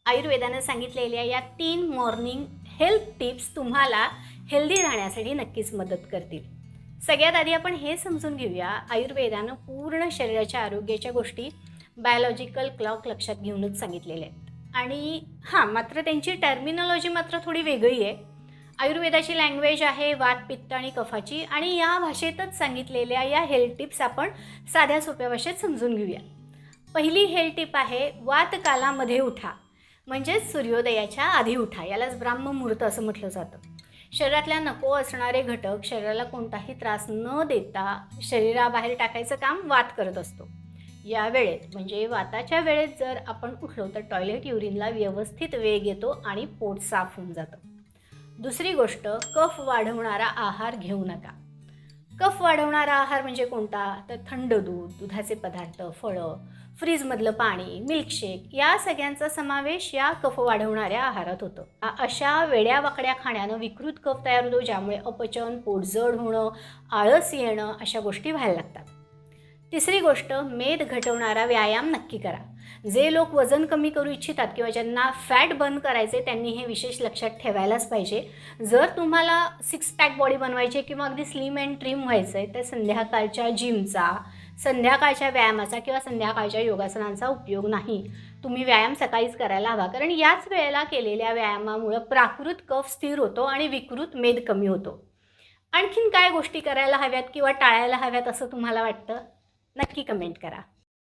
आयुर्वेदानं सांगितलेल्या या 3 morning health tips तुम्हाला हेल्दी राहण्यासाठी नक्कीच मदत करतील. सगळ्यात आधी आपण हे समजून घेऊया, आयुर्वेदानं पूर्ण शरीराच्या आरोग्याच्या गोष्टी बायोलॉजिकल क्लॉक लक्षात घेऊनच सांगितलेल्या आहेत. आणि मात्र त्यांची टर्मिनॉलॉजी मात्र थोडी वेगळी आहे. आयुर्वेदाची लँग्वेज आहे वात, पित्त आणि कफाची, आणि या भाषेतच सांगितलेल्या या हेल्थ टिप्स आपण साध्या सोप्या भाषेत समजून घेऊया. पहिली हेल्थ टिप आहे, वातकालामध्ये उठा, म्हणजेच सूर्योदयाच्या आधी उठा. यालाच ब्राह्ममुहूर्त असं म्हटलं जातं. शरीरातल्या नको असणारे घटक शरीराला कोणताही त्रास न देता शरीराबाहेर टाकायचं काम वात करत असतो. या वेळेत म्हणजे वाताच्या वेळेत जर आपण उठलो तर टॉयलेट युरिनला व्यवस्थित वेग येतो आणि पोट साफ होऊन जातं. दुसरी गोष्ट, कफ वाढवणारा आहार घेऊ नका. कफ वाढवणारा आहार म्हणजे कोणता? तर थंड दूध, दुधाचे पदार्थ, फळं, फ्रीजमधलं पाणी, मिल्कशेक या सगळ्यांचा समावेश या कफ वाढवणाऱ्या आहारात होतं. अशा वेड्यावाकड्या खाण्यानं विकृत कफ तयार होतो, ज्यामुळे अपचन, पोटजड होणं, आळस येणं अशा गोष्टी व्हायला लागतात. तिसरी गोष्ट, मेद घटवणारा व्यायाम नक्की करा. जे लोक वजन कमी करू इच्छितात किंवा ज्यांना फॅट बर्न करायचे त्यांनी हे विशेष लक्षात ठेवायलाच पाहिजे. जर तुम्हाला 6 पॅक बॉडी बनवायची किंवा अगदी स्लिम अँड ट्रिम व्हायचं आहे तर संध्याकाळच्या जिमचा, संध्याकाळच्या व्यायामाचा किंवा संध्याकाळच्या योगासनांचा उपयोग नाही. तुम्ही व्यायाम सकाळीच करायला हवा, कारण याच वेळेला केलेल्या व्यायामामुळं प्राकृत कफ स्थिर होतो आणि विकृत मेद कमी होतो. आणखीन काय गोष्टी करायला हव्यात किंवा टाळायला हव्यात असं तुम्हाला वाटतं? नक्की कमेंट करा.